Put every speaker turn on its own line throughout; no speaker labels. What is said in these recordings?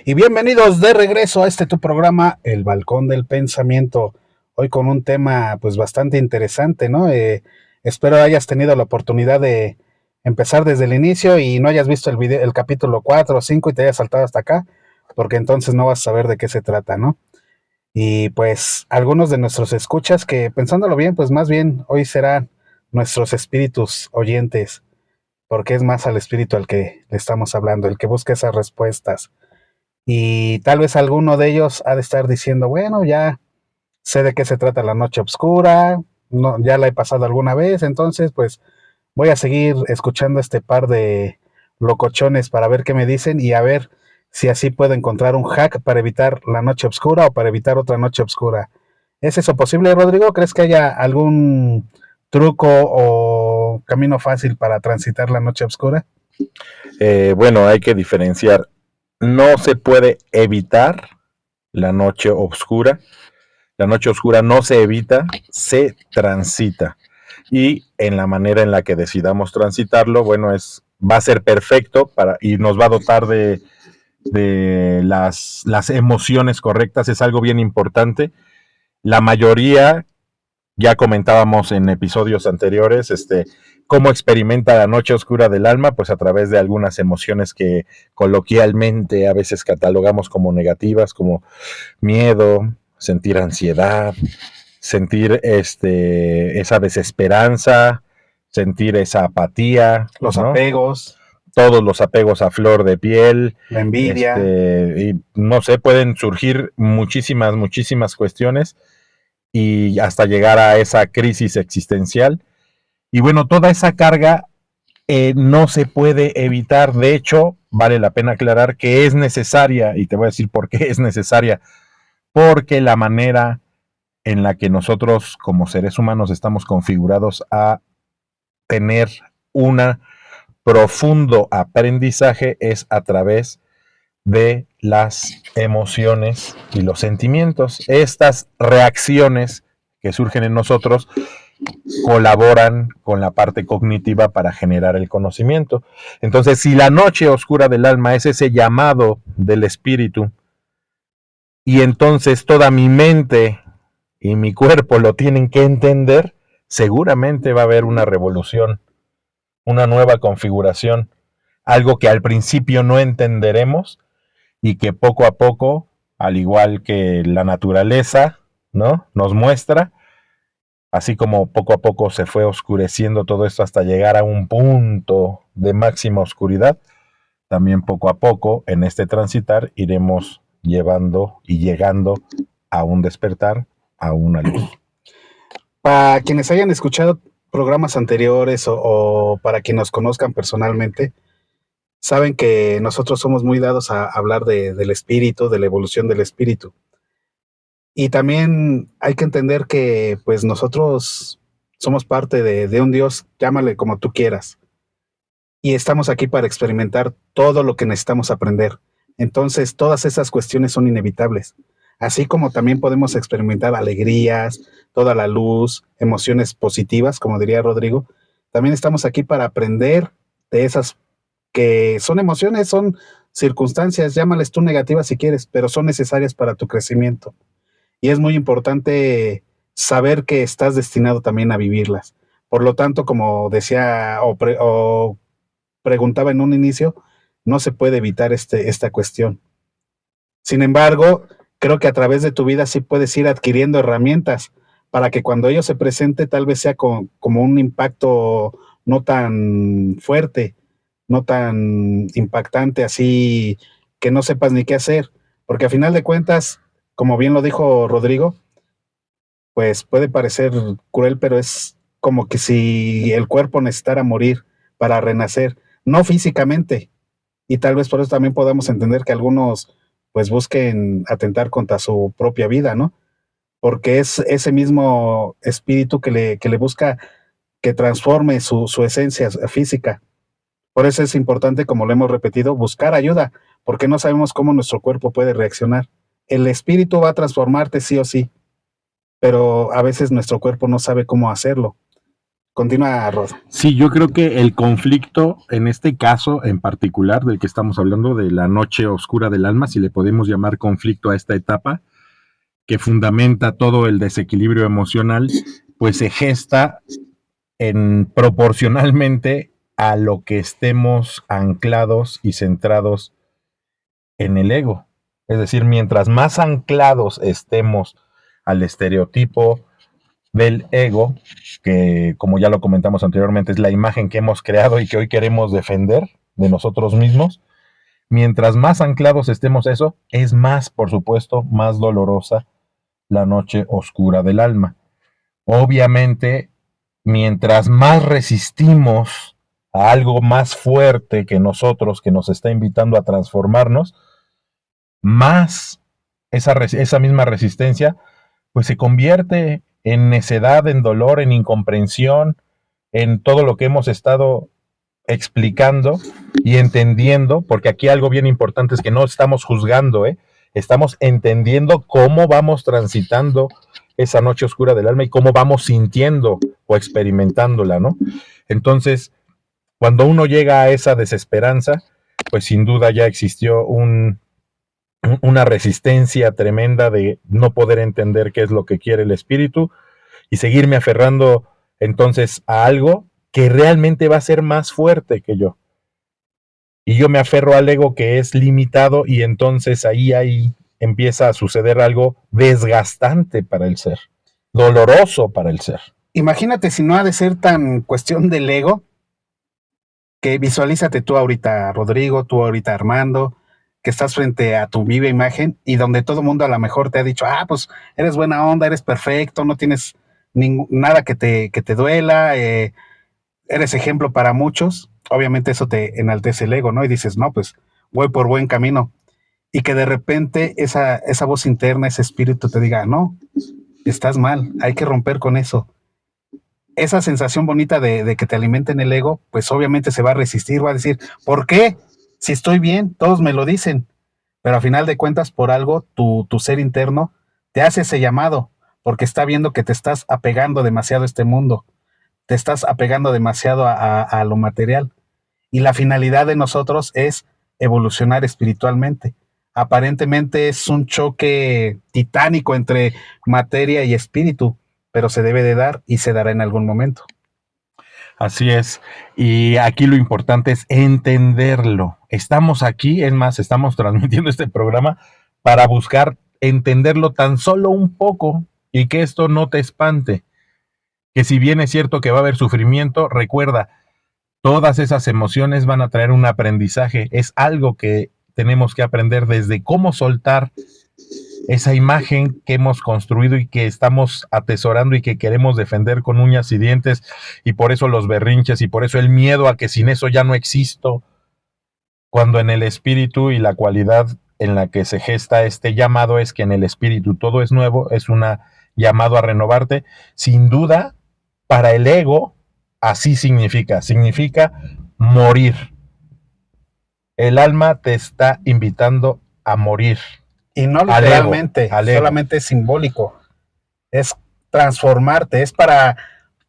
Y bienvenidos de regreso a tu programa, El Balcón del Pensamiento. Hoy con un tema pues bastante interesante, ¿no? Espero hayas tenido la oportunidad de empezar desde el inicio y no hayas visto el capítulo 4 o 5 y te hayas saltado hasta acá, porque entonces no vas a saber de qué se trata, ¿no? Y pues algunos de nuestros escuchas que pensándolo bien, pues más bien hoy serán nuestros espíritus oyentes, porque es más al espíritu al que le estamos hablando, el que busca esas respuestas. Y tal vez alguno de ellos ha de estar diciendo, bueno, ya sé de qué se trata la noche oscura, no, ya la he pasado alguna vez, entonces pues voy a seguir escuchando este par de locochones para ver qué me dicen y a ver si así puedo encontrar un hack para evitar la noche oscura o para evitar otra noche oscura. ¿Es eso posible, Rodrigo? ¿Crees que haya algún truco o camino fácil para transitar la noche oscura?
Bueno, hay que diferenciar. No se puede evitar la noche oscura. La noche oscura no se evita, se transita. Y en la manera en la que decidamos transitarlo, bueno, va a ser perfecto y nos va a dotar de las emociones correctas. Es algo bien importante. La mayoría, ya comentábamos en episodios anteriores, cómo experimenta la noche oscura del alma, pues a través de algunas emociones que coloquialmente a veces catalogamos como negativas, como miedo, sentir ansiedad, sentir esa desesperanza, sentir esa apatía,
Los
¿no?
apegos,
Todos los apegos a flor de piel,
la envidia.
y no sé, pueden surgir muchísimas cuestiones y hasta llegar a esa crisis existencial. Y bueno, toda esa carga no se puede evitar. De hecho, vale la pena aclarar que es necesaria, y te voy a decir por qué es necesaria, porque la manera en la que nosotros como seres humanos estamos configurados a tener un profundo aprendizaje es a través de las emociones y los sentimientos. Estas reacciones que surgen en nosotros colaboran con la parte cognitiva para generar el conocimiento. Entonces, si la noche oscura del alma es ese llamado del espíritu, y entonces toda mi mente y mi cuerpo lo tienen que entender, seguramente va a haber una revolución, una nueva configuración, algo que al principio no entenderemos y que poco a poco, al igual que la naturaleza, ¿no? Nos muestra, así como poco a poco se fue oscureciendo todo esto hasta llegar a un punto de máxima oscuridad, también poco a poco en este transitar iremos llevando y llegando a un despertar, a una luz.
Para quienes hayan escuchado programas anteriores o para quienes nos conozcan personalmente, saben que nosotros somos muy dados a hablar del espíritu, de la evolución del espíritu. Y también hay que entender que pues nosotros somos parte de un Dios, llámale como tú quieras, y estamos aquí para experimentar todo lo que necesitamos aprender. Entonces, todas esas cuestiones son inevitables. Así como también podemos experimentar alegrías, toda la luz, emociones positivas, como diría Rodrigo, también estamos aquí para aprender de esas que son emociones, son circunstancias, llámales tú negativas si quieres, pero son necesarias para tu crecimiento. Y es muy importante saber que estás destinado también a vivirlas. Por lo tanto, como decía o preguntaba en un inicio, no se puede evitar esta cuestión. Sin embargo, creo que a través de tu vida sí puedes ir adquiriendo herramientas para que cuando ello se presente tal vez sea como un impacto no tan fuerte, no tan impactante, así que no sepas ni qué hacer. Porque a final de cuentas, como bien lo dijo Rodrigo, pues puede parecer cruel, pero es como que si el cuerpo necesitara morir para renacer, no físicamente. Y tal vez por eso también podamos entender que algunos pues busquen atentar contra su propia vida, ¿no? Porque es ese mismo espíritu que le busca que transforme su esencia física. Por eso es importante, como lo hemos repetido, buscar ayuda, porque no sabemos cómo nuestro cuerpo puede reaccionar. El espíritu va a transformarte sí o sí, pero a veces nuestro cuerpo no sabe cómo hacerlo. Continúa, Rod.
Sí, yo creo que el conflicto, en este caso en particular del que estamos hablando, de la noche oscura del alma, si le podemos llamar conflicto a esta etapa, que fundamenta todo el desequilibrio emocional, pues se gesta proporcionalmente a lo que estemos anclados y centrados en el ego. Es decir, mientras más anclados estemos al estereotipo del ego, que como ya lo comentamos anteriormente, es la imagen que hemos creado y que hoy queremos defender de nosotros mismos, mientras más anclados estemos a eso, es más, por supuesto, más dolorosa la noche oscura del alma. Obviamente, mientras más resistimos a algo más fuerte que nosotros, que nos está invitando a transformarnos, más esa misma resistencia pues se convierte en necedad, en dolor, en incomprensión, en todo lo que hemos estado explicando y entendiendo, porque aquí algo bien importante es que no estamos juzgando, estamos entendiendo cómo vamos transitando esa noche oscura del alma y cómo vamos sintiendo o experimentándola, ¿no? Entonces, cuando uno llega a esa desesperanza, pues sin duda ya existió una resistencia tremenda de no poder entender qué es lo que quiere el espíritu y seguirme aferrando entonces a algo que realmente va a ser más fuerte que yo. Y yo me aferro al ego que es limitado y entonces ahí empieza a suceder algo desgastante para el ser, doloroso para el ser.
Imagínate si no ha de ser tan cuestión del ego, que visualízate tú ahorita, Rodrigo, tú ahorita, Armando, que estás frente a tu viva imagen y donde todo el mundo a lo mejor te ha dicho, pues eres buena onda, eres perfecto, no tienes nada que te duela, eres ejemplo para muchos. Obviamente eso te enaltece el ego, ¿no? Y dices, no, pues voy por buen camino. Y que de repente esa voz interna, ese espíritu te diga, no, estás mal, hay que romper con eso. Esa sensación bonita de que te alimenten el ego, pues obviamente se va a resistir, va a decir, ¿por qué? Si estoy bien, todos me lo dicen, pero a final de cuentas, por algo, tu ser interno te hace ese llamado, porque está viendo que te estás apegando demasiado a este mundo, te estás apegando demasiado a lo material. Y la finalidad de nosotros es evolucionar espiritualmente. Aparentemente es un choque titánico entre materia y espíritu, pero se debe de dar y se dará en algún momento.
Así es. Y aquí lo importante es entenderlo. Estamos aquí, es más, estamos transmitiendo este programa para buscar entenderlo tan solo un poco y que esto no te espante. Que si bien es cierto que va a haber sufrimiento, recuerda, todas esas emociones van a traer un aprendizaje. Es algo que tenemos que aprender desde cómo soltar esa imagen que hemos construido y que estamos atesorando y que queremos defender con uñas y dientes, y por eso los berrinches y por eso el miedo a que sin eso ya no existo, cuando en el espíritu y la cualidad en la que se gesta este llamado es que en el espíritu todo es nuevo, es una llamado a renovarte. Sin duda, para el ego así significa morir. El alma te está invitando a morir.
Y no literalmente, solamente es simbólico. Es transformarte, es para,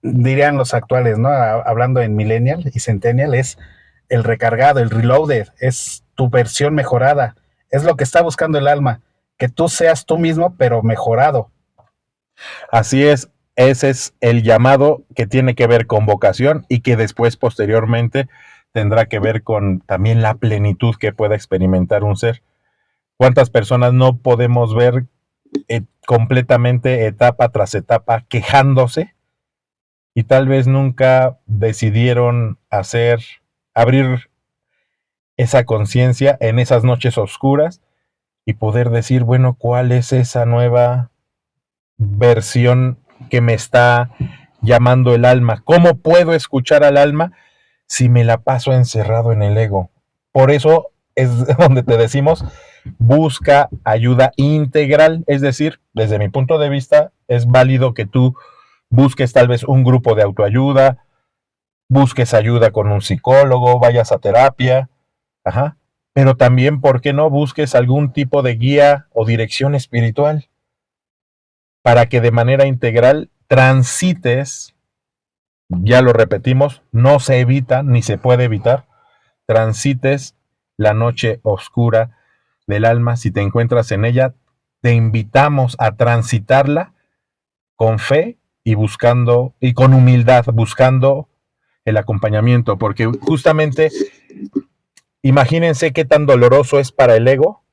dirían los actuales, ¿no? Hablando en Millennial y Centennial, es el recargado, el reloaded, es tu versión mejorada. Es lo que está buscando el alma, que tú seas tú mismo, pero mejorado.
Así es, ese es el llamado que tiene que ver con vocación y que después, posteriormente, tendrá que ver con también la plenitud que pueda experimentar un ser. ¿Cuántas personas no podemos ver completamente etapa tras etapa quejándose y tal vez nunca decidieron abrir esa conciencia en esas noches oscuras y poder decir, bueno, ¿cuál es esa nueva versión que me está llamando el alma? ¿Cómo puedo escuchar al alma si me la paso encerrado en el ego? Por eso es donde te decimos, busca ayuda integral, es decir, desde mi punto de vista, es válido que tú busques tal vez un grupo de autoayuda, busques ayuda con un psicólogo, vayas a terapia, ajá, pero también, ¿por qué no busques algún tipo de guía o dirección espiritual para que de manera integral transites ya lo repetimos, no se evita ni se puede evitar, transites la noche oscura del alma. Si te encuentras en ella, te invitamos a transitarla con fe y buscando, y con humildad, buscando el acompañamiento, porque justamente imagínense qué tan doloroso es para el ego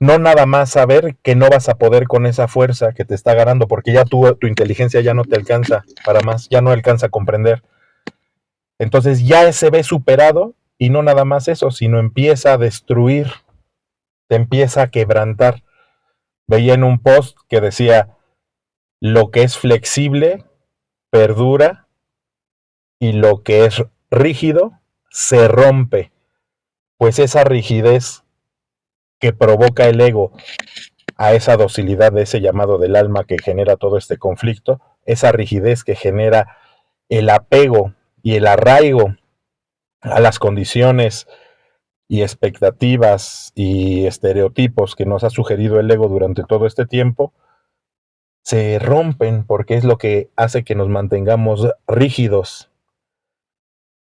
no nada más saber que no vas a poder con esa fuerza que te está ganando, porque ya tu inteligencia ya no te alcanza para más, ya no alcanza a comprender. Entonces ya se ve superado y no nada más eso, sino empieza a destruir, te empieza a quebrantar. Veía en un post que decía, lo que es flexible perdura y lo que es rígido se rompe. Pues esa rigidez que provoca el ego a esa docilidad de ese llamado del alma que genera todo este conflicto, esa rigidez que genera el apego y el arraigo a las condiciones y expectativas y estereotipos que nos ha sugerido el ego durante todo este tiempo, se rompen porque es lo que hace que nos mantengamos rígidos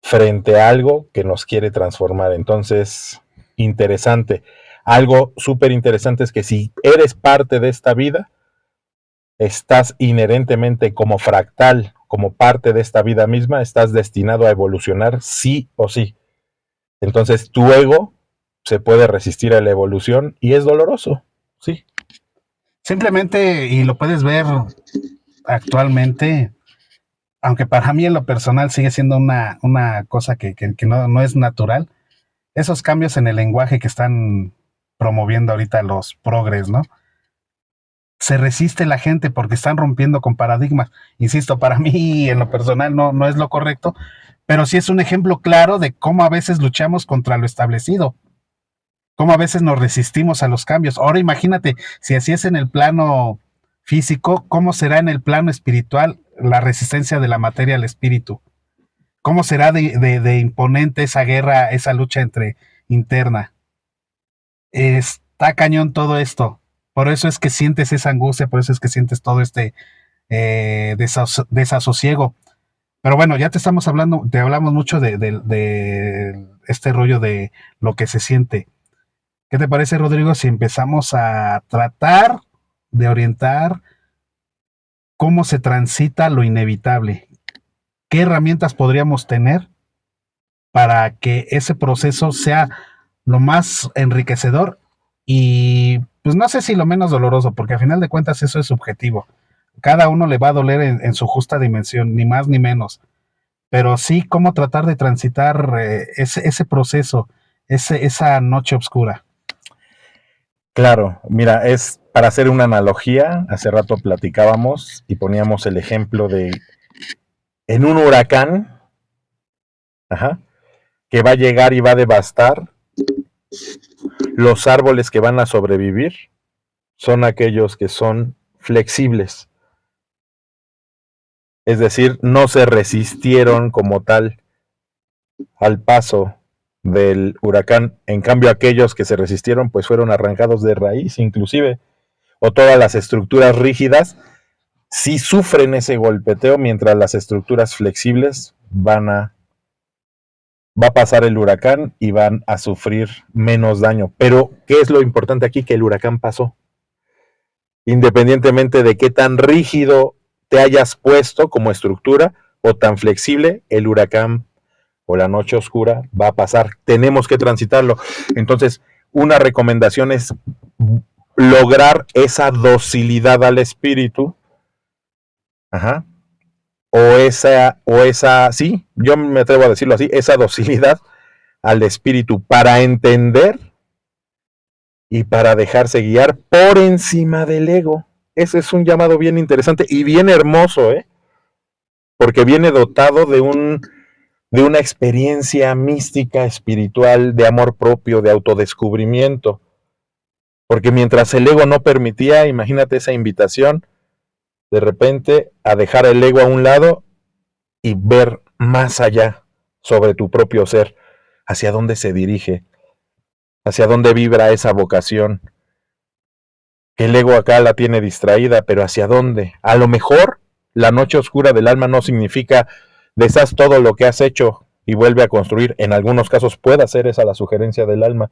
frente a algo que nos quiere transformar. Entonces, interesante. Algo súper interesante es que si eres parte de esta vida, estás inherentemente como fractal, como parte de esta vida misma, estás destinado a evolucionar sí o sí. Entonces tu ego se puede resistir a la evolución y es doloroso, sí.
Simplemente, y lo puedes ver actualmente, aunque para mí en lo personal sigue siendo una cosa que no es natural, esos cambios en el lenguaje que están promoviendo ahorita los progres, ¿no? Se resiste la gente porque están rompiendo con paradigmas. Insisto, para mí en lo personal no es lo correcto, pero sí es un ejemplo claro de cómo a veces luchamos contra lo establecido, cómo a veces nos resistimos a los cambios. Ahora imagínate, si así es en el plano físico, ¿cómo será en el plano espiritual la resistencia de la materia al espíritu? ¿Cómo será de imponente esa guerra, esa lucha entre interna? Está cañón todo esto. Por eso es que sientes esa angustia, por eso es que sientes todo este desasosiego. Pero bueno, ya te estamos hablando, te hablamos mucho de este rollo de lo que se siente. ¿Qué te parece, Rodrigo, si empezamos a tratar de orientar cómo se transita lo inevitable? ¿Qué herramientas podríamos tener para que ese proceso sea lo más enriquecedor y pues no sé si lo menos doloroso, porque a final de cuentas eso es subjetivo. Cada uno le va a doler en su justa dimensión, ni más ni menos. Pero sí cómo tratar de transitar ese proceso, esa noche oscura.
Claro, mira, es para hacer una analogía, hace rato platicábamos y poníamos el ejemplo de en un huracán, ajá, que va a llegar y va a devastar, los árboles que van a sobrevivir son aquellos que son flexibles, es decir, no se resistieron como tal al paso del huracán. En cambio, aquellos que se resistieron, pues fueron arrancados de raíz, inclusive, o todas las estructuras rígidas sí sufren ese golpeteo, mientras las estructuras flexibles va a pasar el huracán y van a sufrir menos daño. Pero, ¿qué es lo importante aquí? Que el huracán pasó. Independientemente de qué tan rígido te hayas puesto como estructura o tan flexible, el huracán o la noche oscura va a pasar. Tenemos que transitarlo. Entonces, una recomendación es lograr esa docilidad al espíritu. Ajá. Sí, yo me atrevo a decirlo así, esa docilidad al espíritu para entender y para dejarse guiar por encima del ego. Ese es un llamado bien interesante y bien hermoso, ¿eh? Porque viene dotado de una experiencia mística, espiritual, de amor propio, de autodescubrimiento. Porque mientras el ego no permitía, imagínate esa invitación, de repente a dejar el ego a un lado y ver más allá sobre tu propio ser, hacia dónde se dirige, hacia dónde vibra esa vocación, que el ego acá la tiene distraída, pero hacia dónde. A lo mejor La noche oscura del alma no significa deshaz todo lo que has hecho y vuelve a construir. En algunos casos puede ser esa la sugerencia del alma,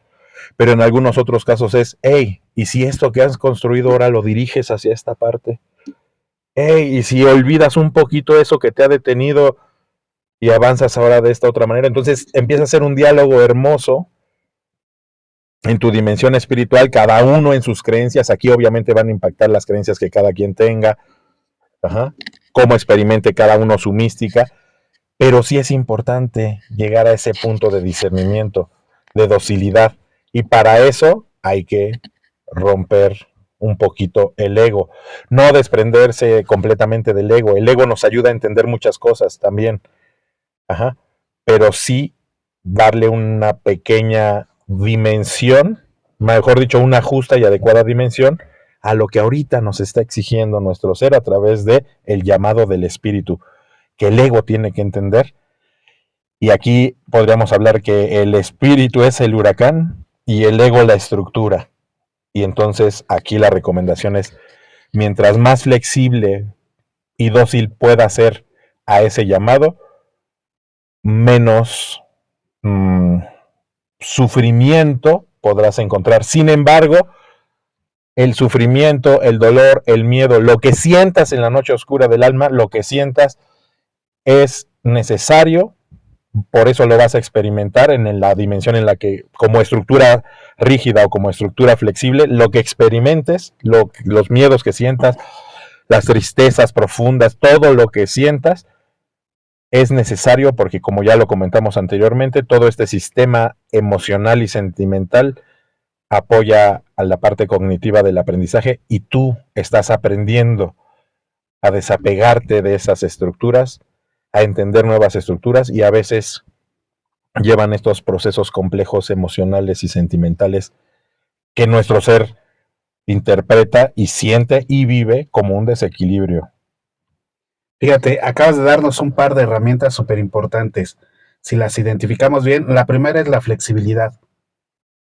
pero en algunos otros casos es, hey, ¿y si esto que has construido ahora lo diriges hacia esta parte? Hey, ¿y si olvidas un poquito eso que te ha detenido y avanzas ahora de esta otra manera? Entonces empieza a ser un diálogo hermoso en tu dimensión espiritual, cada uno en sus creencias. Aquí obviamente van a impactar las creencias que cada quien tenga, ajá, cómo experimente cada uno su mística, pero sí es importante llegar a ese punto de discernimiento, de docilidad, y para eso hay que romper un poquito el ego, no desprenderse completamente del ego. El ego nos ayuda a entender muchas cosas también, ajá, pero sí darle una pequeña dimensión, mejor dicho, una justa y adecuada dimensión a lo que ahorita nos está exigiendo nuestro ser a través de el llamado del espíritu, que el ego tiene que entender. Y aquí podríamos hablar que el espíritu es el huracán y el ego la estructura. Y entonces aquí la recomendación es, mientras más flexible y dócil pueda ser a ese llamado, menos sufrimiento podrás encontrar. Sin embargo, el sufrimiento, el dolor, el miedo, lo que sientas en la noche oscura del alma, lo que sientas es necesario, por eso lo vas a experimentar en la dimensión en la que, como estructura rígida o como estructura flexible, lo que experimentes, los miedos que sientas, las tristezas profundas, todo lo que sientas, es necesario porque, como ya lo comentamos anteriormente, todo este sistema emocional y sentimental apoya a la parte cognitiva del aprendizaje y tú estás aprendiendo a desapegarte de esas estructuras, a entender nuevas estructuras, y a veces llevan estos procesos complejos emocionales y sentimentales que nuestro ser interpreta y siente y vive como un desequilibrio.
Fíjate, acabas de darnos un par de herramientas súper importantes. Si las identificamos bien, la primera es la flexibilidad,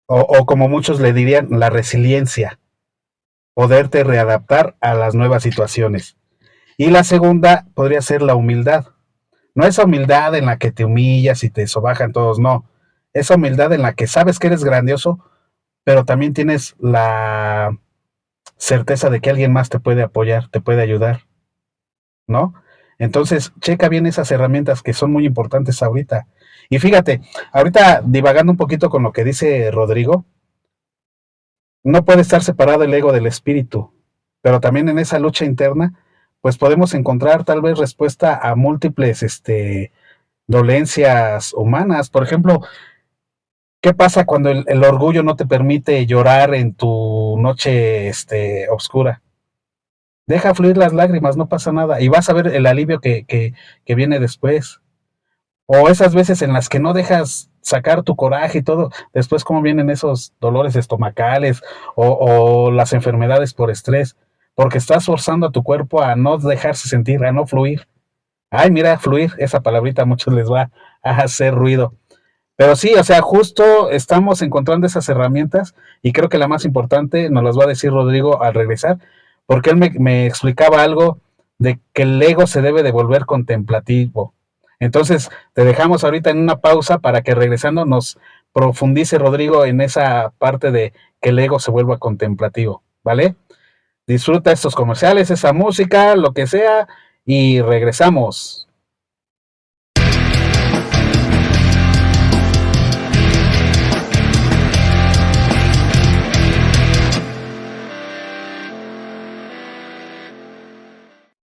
o como muchos le dirían, la resiliencia, poderte readaptar a las nuevas situaciones. Y la segunda podría ser la humildad. No esa humildad en la que te humillas y te sobajan todos, no. Esa humildad en la que sabes que eres grandioso, pero también tienes la certeza de que alguien más te puede apoyar, te puede ayudar, ¿no? Entonces, checa bien esas herramientas que son muy importantes ahorita. Y fíjate, ahorita divagando un poquito con lo que dice Rodrigo, no puede estar separado el ego del espíritu, pero también en esa lucha interna, pues podemos encontrar tal vez respuesta a múltiples dolencias humanas. Por ejemplo, ¿qué pasa cuando el orgullo no te permite llorar en tu noche oscura? Deja fluir las lágrimas, no pasa nada. Y vas a ver el alivio que viene después. O esas veces en las que no dejas sacar tu coraje y todo, después cómo vienen esos dolores estomacales o las enfermedades por estrés, porque estás forzando a tu cuerpo a no dejarse sentir, a no fluir. Ay, mira, fluir, esa palabrita a muchos les va a hacer ruido. Pero sí, o sea, justo estamos encontrando esas herramientas y creo que la más importante nos las va a decir Rodrigo al regresar, porque él me explicaba algo de que el ego se debe de volver contemplativo. Entonces, te dejamos ahorita en una pausa para que regresando nos profundice Rodrigo en esa parte de que el ego se vuelva contemplativo, ¿vale? Disfruta estos comerciales, esa música, lo que sea, y regresamos.